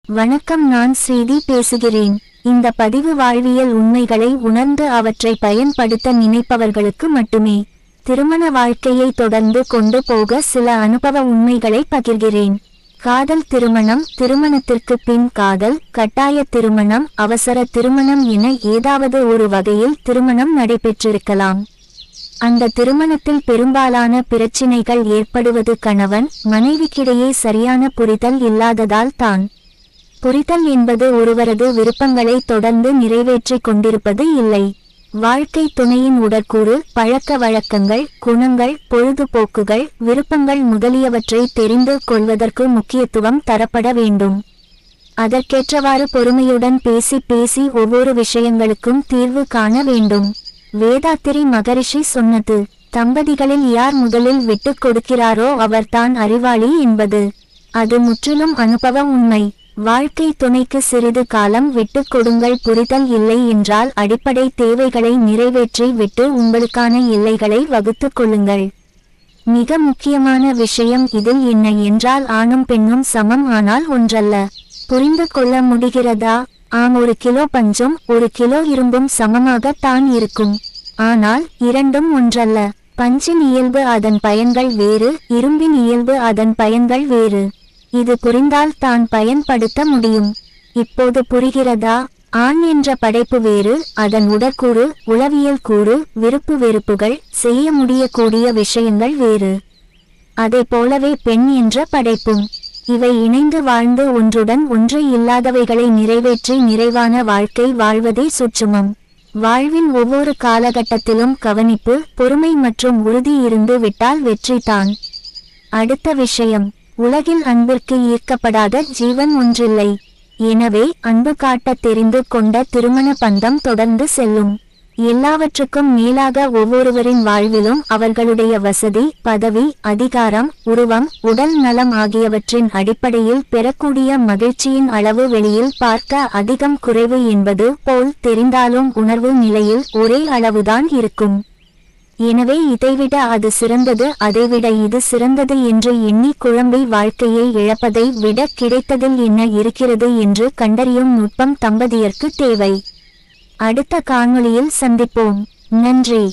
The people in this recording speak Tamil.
வணக்கம், நான் ஸ்ரீதி பேசுகிறேன். இந்த பதிவு வாழ்வியல் உண்மைகளை உணர்ந்து அவற்றை பயன்படுத்த நினைப்பவர்களுக்கு மட்டுமே. திருமண வாழ்க்கையை தொடர்ந்து கொண்டு போக சில அனுபவ உண்மைகளை பகிர்கிறேன். காதல் திருமணம், திருமணத்திற்கு பின் காதல், கட்டாய திருமணம், அவசர திருமணம் என ஏதாவது ஒரு வகையில் திருமணம் நடைபெற்றிருக்கலாம். அந்த திருமணத்தில் பெரும்பாலான பிரச்சினைகள் ஏற்படுவது கணவன் மனைவிக்கிடையே சரியான புரிதல் இல்லாததால் தான். புரிதல் என்பது ஒருவரது விருப்பங்களை தொடர்ந்து நிறைவேற்றிக் கொண்டிருப்பது இல்லை. வாழ்க்கை துணையின் உடற்கூறு, பழக்க வழக்கங்கள், குணங்கள், பொழுதுபோக்குகள், விருப்பங்கள் முதலியவற்றை தெரிந்து கொள்வதற்கு முக்கியத்துவம் தரப்பட வேண்டும். அதற்கேற்றவாறு பொறுமையுடன் பேசி ஒவ்வொரு விஷயங்களுக்கும் தீர்வு காண வேண்டும். வேதாத்திரி மகரிஷி சொன்னது, தம்பதிகளில் யார் முதலில் விட்டுக் கொடுக்கிறாரோ அவர்தான் அறிவாளி என்பது. அது முற்றிலும் அனுபவ உண்மை. வாழ்க்கை துணைக்கு சிறிது காலம் விட்டுக் கொடுங்கள். புரிதல் இல்லை என்றால் அடிப்படை தேவைகளை நிறைவேற்றி விட்டு உங்களுக்கான எல்லைகளை வகுத்து கொள்ளுங்கள். மிக முக்கியமான விஷயம் இதில் என்ன என்றால், ஆணும் பெண்ணும் சமம், ஆனால் ஒன்றல்ல. புரிந்து கொள்ள முடிகிறதா? ஆம், 1 கிலோ பஞ்சும் 1 கிலோ இரும்பும் சமமாக தான் இருக்கும். ஆனால் இரண்டும் ஒன்றல்ல. பஞ்சின் இயல்பு, அதன் பயன்கள் வேறு, இரும்பின் இயல்பு, அதன் பயன்கள் வேறு. இது புரிந்தால் தான் பயன்படுத்த முடியும். இப்போது புரிகிறதா? ஆண் என்ற படைப்பு வேறு, அதன் உடற்கூறு, உளவியல் கூறு, விருப்பு வெறுப்புகள், செய்ய முடியக்கூடிய விஷயங்கள் வேறு. அதை போலவே பெண் என்ற படைப்பும். இவை இணைந்து வாழ்ந்து ஒன்றுடன் ஒன்று இல்லாதவைகளை நிறைவேற்றி நிறைவான வாழ்க்கை வாழ்வதே சுற்றுமம். வாழ்வின் ஒவ்வொரு காலகட்டத்திலும் கவனிப்பு, பொறுமை மற்றும் உறுதி இருந்து விட்டால் வெற்றி தான். அடுத்த விஷயம், உலகில் அன்பிற்கு ஈர்க்கப்படாத ஜீவன் ஒன்றில்லை. எனவே அன்பு காட்ட தெரிந்து கொண்ட திருமண பந்தம் தொடர்ந்து செல்லும். எல்லாவற்றுக்கும் மேலாக ஒவ்வொருவரின் வாழ்விலும் அவர்களுடைய வசதி, பதவி, அதிகாரம், உருவம், உடல் நலம் ஆகியவற்றின் அடிப்படையில் பெறக்கூடிய மகிழ்ச்சியின் அளவு வெளியில் பார்க்க அதிகம் குறைவு என்பது போல் தெரிந்தாலும் உணர்வு நிலையில் ஒரே அளவுதான் இருக்கும். எனவே இதைவிட அது சிறந்தது, அதைவிட இது சிறந்தது என்று எண்ணி குழம்பி வாழ்க்கையை இழப்பதை விட கிடைத்ததில் என்ன இருக்கிறது என்று கண்டறியும் நுட்பம் தம்பதியர்க்கு தேவை. அடுத்த காணொளியில் சந்திப்போம். நன்றி.